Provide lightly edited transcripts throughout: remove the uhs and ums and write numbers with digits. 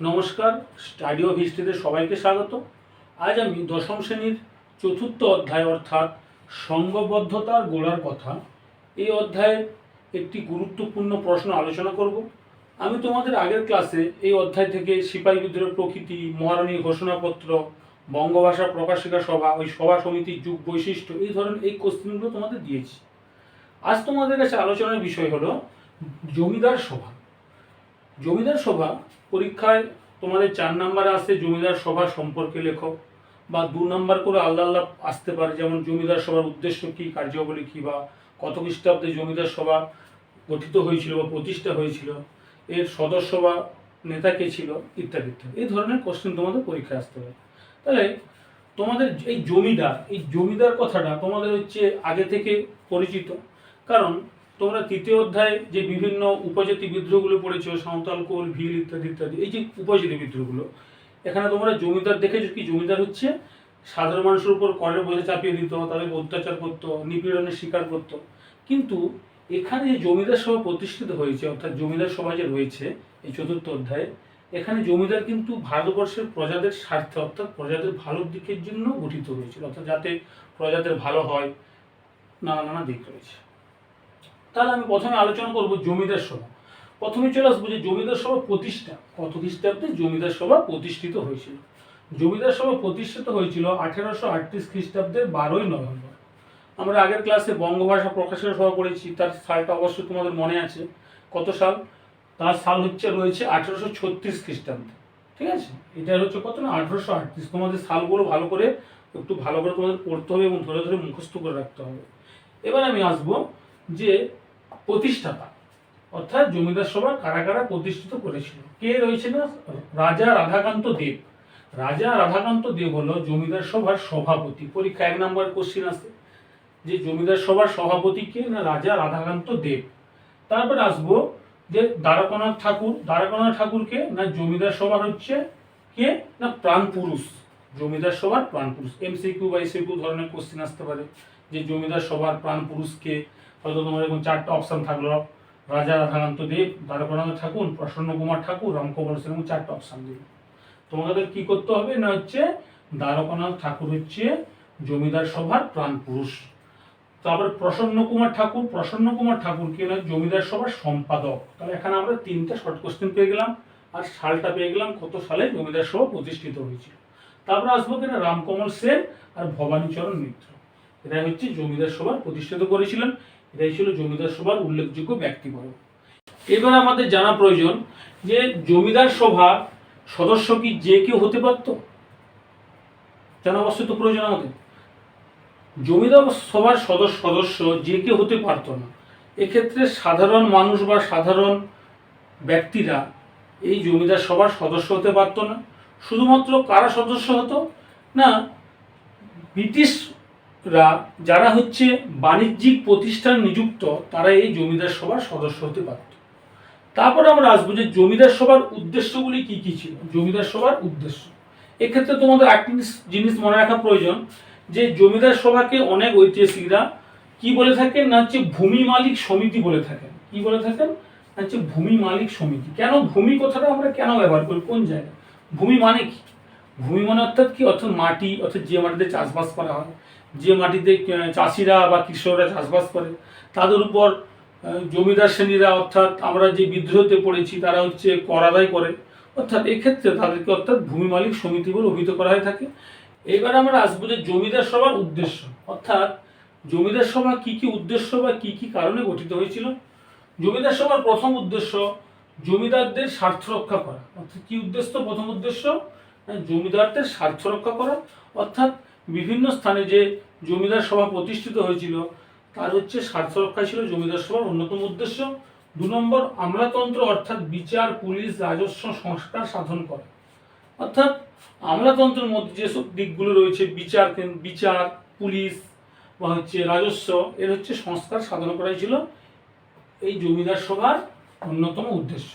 নমস্কার, study of হিস্ট্রিতে সবাইকে স্বাগত। আজ আমি দশম শ্রেণীর চতুর্থ অধ্যায় অর্থাৎ সংঘবদ্ধতার গোড়ার কথা এই অধ্যায়ের একটি গুরুত্বপূর্ণ প্রশ্ন আলোচনা করব। আমি তোমাদের আগের ক্লাসে এই অধ্যায় থেকে সিপাহী বিদ্রোহের প্রকৃতি, মহারানীর ঘোষণাপত্র, বঙ্গভাষা প্রকাশিকা সভা, ওই সভা সমিতির যুগ বৈশিষ্ট্য, এই ধরনের এই কোশ্চেনগুলো তোমাদের দিয়েছি। আজ তোমাদের কাছে আলোচনার বিষয় হলো জমিদার সভা। জমিদার সভা পরীক্ষায় তোমাদের 4 নম্বরে আসে জমিদার সভা সম্পর্কে লেখো, বা 2 নম্বর করে আলাদা আলাদা আসতে পারে, যেমন জমিদার সভার উদ্দেশ্য কী, কার্যাবলী কী, বা কত খ্রিস্টাব্দে জমিদার সভা গঠিত হয়েছিল বা প্রতিষ্ঠা হয়েছিল, এর সদস্য বা নেতা কে ছিল, ইত্যাদি ইত্যাদি। এই ধরনের কোশ্চেন তোমাদের পরীক্ষায় আসতে পারে। তাহলে তোমাদের এই জমিদার কথাটা তোমাদের হচ্ছে আগে থেকে পরিচিত, কারণ তোমরা তৃতীয় অধ্যায়ে যে বিভিন্ন উপজাতি বিদ্রোহগুলো পড়েছো, সাঁওতাল, কোল, ভিল ইত্যাদি ইত্যাদি, এই যে উপজাতি বিদ্রোহগুলো, এখানে তোমরা জমিদার দেখেছো কি, জমিদার হচ্ছে সাধারণ মানুষের উপর করের বোঝা চাপিয়ে দিত, তাদেরকে অত্যাচার করতো, নিপীড়নের শিকার করতো। কিন্তু এখানে যে জমিদার সভা প্রতিষ্ঠিত হয়েছে, অর্থাৎ জমিদার সভা যে রয়েছে এই চতুর্থ অধ্যায়ে, এখানে জমিদার কিন্তু ভারতবর্ষের প্রজাদের স্বার্থে, অর্থাৎ প্রজাদের ভালোর দিকের জন্য গঠিত হয়েছিল, অর্থাৎ যাতে প্রজাদের ভালো হয়, নানা দিক রয়েছে। তাহলে আমি প্রথমে আলোচনা করব জমিদার সভা। প্রথমে চলে আসবো যে জমিদার সভা প্রতিষ্ঠা কত খ্রিস্টাব্দে জমিদার সভা প্রতিষ্ঠিত হয়েছিল। জমিদার সভা প্রতিষ্ঠিত হয়েছিল 1838 খ্রিস্টাব্দের 12ই নভেম্বর। আমরা আগের ক্লাসে বঙ্গভাষা প্রকাশিকা সভা পড়েছি, তার সালটা অবশ্যই তোমাদের মনে আছে। কত সাল? তার সাল রয়েছে 1836 খ্রিস্টাব্দে। ঠিক আছে, এটা হচ্ছে কত না 1838। তোমাদের সালগুলো ভালো করে তোমাদের পড়তে হবে এবং ধরে ধরে মুখস্থ করে রাখতে হবে। এবার আমি আসবো যে প্রতিষ্ঠাতা, অর্থাৎ জমিদার সভা কারা কারা প্রতিষ্ঠিত করেছিল, কে রয়েছে না, রাজা রাধাকান্ত দেব। রাজা রাধাকান্ত দেব হলো জমিদার সভার সভাপতি। পরীক্ষা 1 নম্বর কোশ্চিন আছে যে জমিদার সভার সভাপতি কে না, রাজা রাধাকান্ত দেব। তারপর আসবো যে দ্বারকানাথ ঠাকুর। দ্বারকানাথ ঠাকুরকে না জমিদার সভার হচ্ছে কে না প্রাণ পুরুষ। জমিদার সভার প্রাণ পুরুষ। এমসিকিউ বা এসিকিউ ধরনের কোশ্চিন আসতে পারে যে জমিদার সভার প্রাণ পুরুষকে, হয়তো তোমার এরকম 4টা অপশন থাকলো, রাজা রাধাকান্ত দেব, দ্বারকানাথ ঠাকুর, প্রসন্ন কুমার ঠাকুর, রামকুমার সেন, 4টা অপশন দিল। তোমাদের কি করতে হবে না হচ্ছে দ্বারকানাথ ঠাকুর হচ্ছে জমিদার সভার প্রাণ পুরুষ। তারপরে প্রসন্ন কুমার ঠাকুরকে না জমিদার সভার সম্পাদক। তাহলে এখানে আমরা 3টা শর্ট কোশ্চেন পেয়ে গেলাম, আর সালটা পেয়ে গেলাম কত সালে জমিদার সভা প্রতিষ্ঠিত হয়েছিল। তারপরে আসবো কিনা রামকমল সেন আর ভবানীচরণ মিত্র, এরাই হচ্ছে জমিদার সভা প্রতিষ্ঠিত করেছিলেন। এটাই ছিল জমিদার সভার উল্লেখযোগ্য ব্যক্তিবর্গ। এবার আমাদের জানা প্রয়োজন যে জমিদার সভা সদস্য কি যে কেউ হতে পারত? জানা অবশ্যই তো প্রয়োজন আমাদের। জমিদার সভার সদস্য যে কেউ হতে পারত না। এক্ষেত্রে সাধারণ মানুষ বা সাধারণ ব্যক্তিরা এই জমিদার সভার সদস্য হতে পারত না। শুধুমাত্র কারা সদস্য হতো না, ব্রিটিশরা যারা হচ্ছে বাণিজ্যিক প্রতিষ্ঠান নিযুক্ত, তারা এই জমিদার সভার সদস্য হতে পারত। তারপরে আমরা আসবো যে জমিদার সভার উদ্দেশ্যগুলি কি কি ছিল। জমিদার সভার উদ্দেশ্য, এক্ষেত্রে তোমাদের একটি জিনিস মনে রাখা প্রয়োজন যে জমিদার সভাকে অনেক ঐতিহাসিকরা কি বলে থাকেন না হচ্ছে ভূমি মালিক সমিতি বলে থাকেন। কি বলে থাকেন না হচ্ছে ভূমি মালিক সমিতি। কেন ভূমি কথাটা আমরা কেন ব্যবহার করি, কোন জায়গায়? ভূমি মানে কি? ভূমি মানে অর্থাৎ কি, অর্থাৎ মাটি, অর্থাৎ যে মাটিতে চাষবাস করা হয়, যে মাটিতে চাষিরা বা কৃষকরা চাষবাস করে, তাদের উপর জমিদার শ্রেণীরা, অর্থাৎ আমরা যে বিদ্রোহতে পড়েছি তারা হচ্ছে কর আদায় করে, অর্থাৎ এক্ষেত্রে তাদেরকে অর্থাৎ ভূমি মালিক সমিতি বলে অভিহিত করা হয়ে থাকে। এবার আমরা আসবো যে জমিদার সভার উদ্দেশ্য, অর্থাৎ জমিদার সভা কি কি উদ্দেশ্য বা কি কি কারণে গঠিত হয়েছিল। জমিদার সভার প্রথম উদ্দেশ্য জমিদারদের স্বার্থ রক্ষা করা। অর্থাৎ কি উদ্দেশ্য? প্রথম উদ্দেশ্য জমিদারদের স্বার্থ রক্ষা করা, অর্থাৎ বিভিন্ন স্থানে যে জমিদার সভা প্রতিষ্ঠিত হয়েছিল তার হচ্ছে স্বার্থ রক্ষা ছিল জমিদার সভার অন্যতম উদ্দেশ্য। 2 নম্বর আমলাতন্ত্র, অর্থাৎ বিচার, পুলিশ, রাজস্ব সংস্কার সাধন করা। অর্থাৎ আমলাতন্ত্রের মধ্যে যেসব দিকগুলো রয়েছে, বিচার, পুলিশ বা হচ্ছে রাজস্ব, এর হচ্ছে সংস্কার সাধন করাই ছিল এই জমিদার সভার অন্যতম উদ্দেশ্য।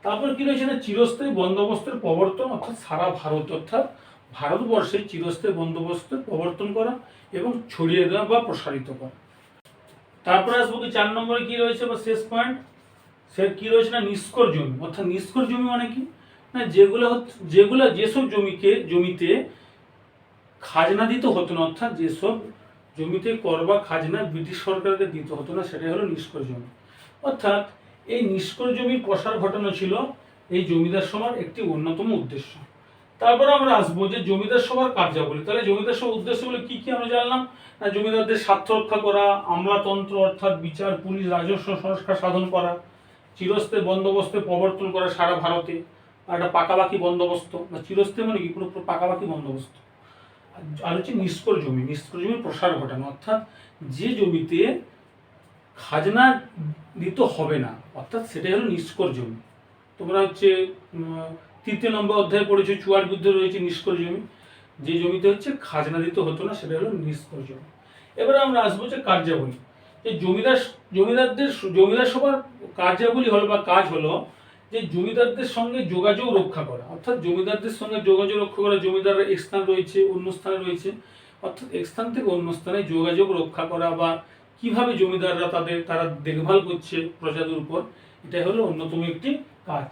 তারপর কি রয়েছে না চিরস্থায়ী বন্দোবস্তের প্রবর্তন, অর্থাৎ সারা ভারত, অর্থাৎ ভারতবর্ষে চিরস্থায়ী বন্দোবস্তের প্রবর্তন করা এবং ছড়িয়ে দেওয়া বা প্রসারিত করা। তারপরে আসবো কি 4 নম্বরে কি রয়েছে বা শেষ পয়েন্ট, সে কি রয়েছে না নিষ্কর জমি। অর্থাৎ নিষ্কর জমি মানে কি না না যেসব জমিতে খাজনা দিতে হতো না, অর্থাৎ যেসব জমিতে কর বা খাজনা ব্রিটিশ সরকারকে দিতে হতো না, সেটাই হলো নিষ্কর জমি। অর্থাৎ এই নিষ্কর জমির প্রসার ঘটানো ছিল এই জমিদার সভার একটি অন্যতম উদ্দেশ্য। তারপরে আমরা আসবো যে জমিদার সভার কার্যাবলী। তাহলে জমিদার সভার উদ্দেশ্যগুলো কি কি আমরা জানলাম না, জমিদারদের স্বার্থ রক্ষা করা, আমলাতন্ত্র অর্থাৎ বিচার, পুলিশ, রাজস্ব সংস্কার সাধন করা, চিরস্থায়ী বন্দোবস্তের প্রবর্তন করা সারা ভারতে, আর একটা পাকাপাকি বন্দোবস্ত, বা চিরস্থায়ী মানে কি পুরো পাকাপাকি বন্দোবস্ত। আর হচ্ছে নিষ্কর জমির প্রসার ঘটানো, অর্থাৎ যে জমিতে খাজনা দিতে হবে না, অর্থাৎ সেটাই হলো নিষ্কর জমি। তোমরা হচ্ছে 3 নম্বর অধ্যায়ে পড়েছো, চুয়ার বিরুদ্ধে রয়েছে নিষ্কর জমি। যে জমিতে হচ্ছে খাজনা দিতে হতো না, সেটা হলো নিষ্কর জমি। এবারে আমরা আসবো যে কার্যাবলী। যে জমিদার সভার কার্যাবলী হলো বা কাজ হলো যে জমিদারদের সঙ্গে যোগাযোগ রক্ষা করা, অর্থাৎ জমিদারদের সঙ্গে যোগাযোগ রক্ষা করা। জমিদাররা এক স্থান রয়েছে, অন্য স্থানে রয়েছে, অর্থাৎ এক স্থান থেকে অন্য স্থানে যোগাযোগ রক্ষা করা, বা কিভাবে জমিদাররা তারা দেখভাল করছে প্রজাদের উপর, এটাই হলো অন্যতম একটি কাজ।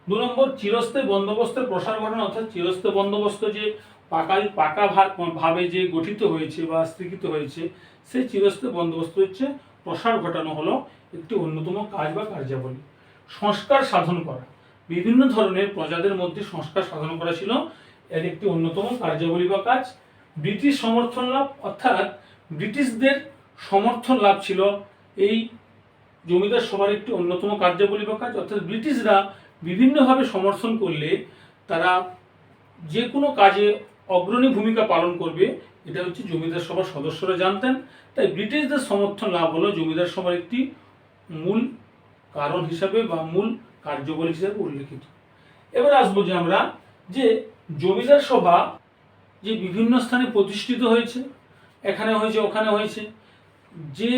2 নম্বর চিরস্থায়ী বন্দোবস্তের প্রসার ঘটানো, অর্থাৎ চিরস্থায়ী বন্দোবস্ত যে পাকা ভাবে যে গঠিত হয়েছে বা স্বীকৃত হয়েছে, সেই চিরস্থায়ী বন্দোবস্ত হচ্ছে প্রসার ঘটানো হলো একটি অন্যতম কাজ বা কার্যাবলী। সংস্কার সাধন করা, বিভিন্ন ধরনের প্রজাদের মধ্যে সংস্কার সাধন করা ছিল এর একটি অন্যতম কার্যাবলী বা কাজ। ব্রিটিশ সমর্থন লাভ, অর্থাৎ ব্রিটিশদের সমর্থন লাভ ছিল এই জমিদার সভার একটি অন্যতম কার্যাবলী বা কাজ। অর্থাৎ ব্রিটিশরা বিভিন্নভাবে সমর্থন করলে তারা যে কোনো কাজে অগ্রণী ভূমিকা পালন করবে, এটা হচ্ছে জমিদার সভার সদস্যরা জানতেন। তাই ব্রিটিশদের সমর্থন লাভ হলো জমিদার সভার একটি মূল কারণ হিসাবে বা মূল কার্যাবলী হিসাবে উল্লেখিত। এবার আসবো যে আমরা যে জমিদার সভা যে বিভিন্ন স্থানে প্রতিষ্ঠিত হয়েছে, এখানে হয়েছে, ওখানে হয়েছে, যে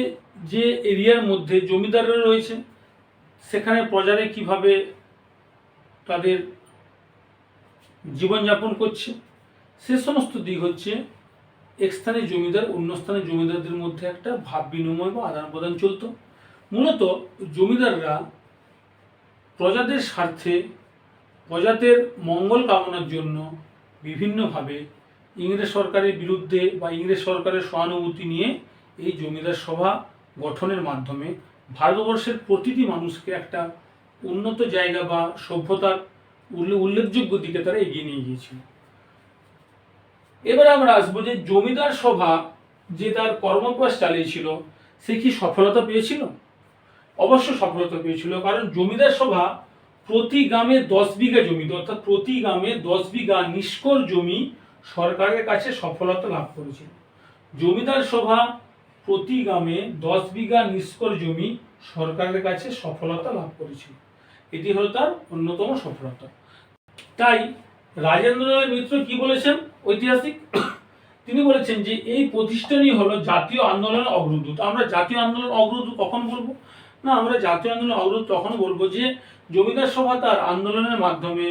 যে এরিয়ার মধ্যে জমিদাররা রয়েছে সেখানে প্রজারা কিভাবে তাদের জীবনযাপন করছে, সে সমস্ত দিক হচ্ছে এক স্থানে জমিদার অন্য স্থানে জমিদারদের মধ্যে একটা ভাব বিনিময় বা আদান প্রদান চলত। মূলত জমিদাররা প্রজাদের স্বার্থে, প্রজাদের মঙ্গল কামনার জন্য বিভিন্নভাবে ইংরেজ সরকারের বিরুদ্ধে বা ইংরেজ সরকারের সহানুভূতি নিয়ে এই জমিদার সভা গঠনের মাধ্যমে ভারতবর্ষের প্রতিটি মানুষকে একটা উন্নত জায়গা বা সভ্যতার উল্লেখযোগ্য দিকে তারা এগিয়ে নিয়ে গিয়েছিল। এবারে আমরা আসবো যে জমিদার সভা যে তার কর্মপ্রয়াস চালিয়েছিল সে কি সফলতা পেয়েছিল? অবশ্য সফলতা পেয়েছিল, কারণ জমিদার সভা প্রতি গ্রামে 10 বিঘা জমি, অর্থাৎ প্রতি গ্রামে 10 বিঘা নিষ্কর জমি সরকারের কাছে সফলতা লাভ করেছিল। জমিদার সভা প্রতি গ্রামে 10 বিঘা নিষ্কর জমি সরকারের কাছে সফলতা লাভ করেছিল, এটি হলো তার অন্যতম সফলতা। তাই রাজেন্দ্রলাল মিত্র কি বলেছেন ঐতিহাসিক, তিনি বলেছেন যে এই প্রতিষ্ঠানই হলো জাতীয় আন্দোলনের অগ্রদূত। আমরা জাতীয় আন্দোলন অগ্রদূত কখন বলবো না, আমরা জাতীয় আন্দোলন অগ্রদূত তখন বলবো যে জমিদার সভা তার আন্দোলনের মাধ্যমে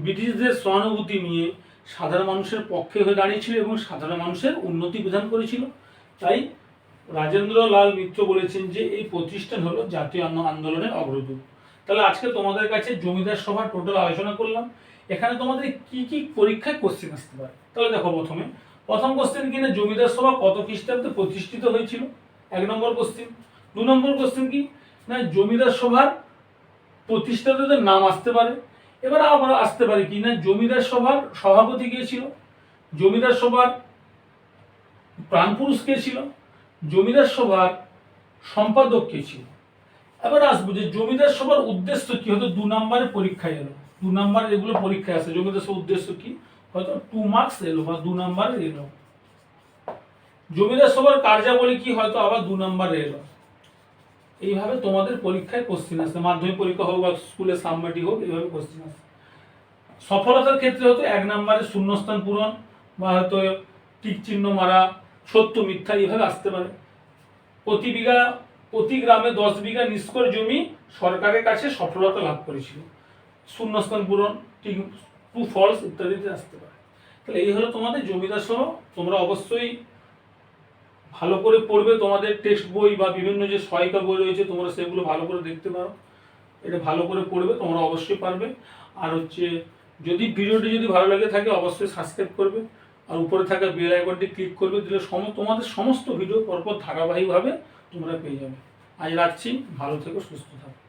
ব্রিটিশদের সহানুভূতি নিয়ে সাধারণ মানুষের পক্ষে হয়ে দাঁড়িয়েছিল এবং সাধারণ মানুষের উন্নতি বিধান করেছিল। তাই রাজেন্দ্রলাল মিত্র বলেছেন যে এই প্রতিষ্ঠান হলো জাতীয় আন্দোলনের অগ্রদূত। তাহলে আজকে তোমাদের কাছে জমিদার সভার টোটাল আলোচনা করলাম। এখানে তোমাদের কি কি পরীক্ষায় কোশ্চেন আসতে পারে, তাহলে দেখো প্রথম কোশ্চেন কি না, জমিদার সভা কত খ্রিস্টাব্দে প্রতিষ্ঠিত হয়েছিল, 1 নম্বর কোশ্চেন। 2 নম্বর কোশ্চেন কি না, জমিদার সভার প্রতিষ্ঠাতাদের নাম আসতে পারে। এবার আবার আসতে পারে কি না, জমিদার সভার সভাপতি কে ছিল, জমিদার সভার প্রাণপুরুষ কে ছিল, জমিদার সভার সম্পাদক কে ছিল। এবার আসবো যে জমিদার সভার উদ্দেশ্য কি, হয়তো 2 নম্বরের পরীক্ষায় এলো, 2 নম্বর এগুলো পরীক্ষায় আসে, জমিদার সভার উদ্দেশ্য কি, হয়তো 2 মার্কস এলো বা 2 নম্বরের এলো। জমিদার সভার কার্যাবলী কি, হয়তো আবার 2 নম্বরে এলো। এইভাবে তোমাদের পরীক্ষায় কোশ্চেন আসে, মাধ্যমিক পরীক্ষা হোক বা স্কুলে সাবমিটিভ হোক, এইভাবে কোশ্চেন আসে। সফলতার ক্ষেত্রে হয়তো 1 নম্বরে শূন্যস্থান পূরণ বা হয়তো টিক চিহ্ন মারা, সত্য মিথ্যা, এইভাবে আসতে পারে। প্রতি গ্রামে 10 বিঘা নিষ্কর জমি সরকারের কাছে সফলতা লাভ করেছিল, শূন্যস্থান পূরণ, ঠিক ট্রু ফলস ইত্যাদিতে আসতে পারে। তাহলে এই হলো তোমাদের জমিদার সভা। তোমরা অবশ্যই ভালো করে পড়বে, তোমাদের টেক্সট বই বা বিভিন্ন যে সহায়িকা বই রয়েছে তোমরা সেগুলো ভালো করে দেখতে পারো, এটা ভালো করে পড়বে, তোমরা অবশ্যই পারবে। আর হচ্ছে যদি ভিডিওটি যদি ভালো লেগে থাকে অবশ্যই সাবস্ক্রাইব করবে, আর উপরে থাকা বেল আইকনটি ক্লিক করবে, দিলে তোমাদের সমস্ত ভিডিও পরপর ধারাবাহিকভাবে তোমরা পেয়ে যাবে। আজ রাখছি, ভালো থেকো, সুস্থ থাকো।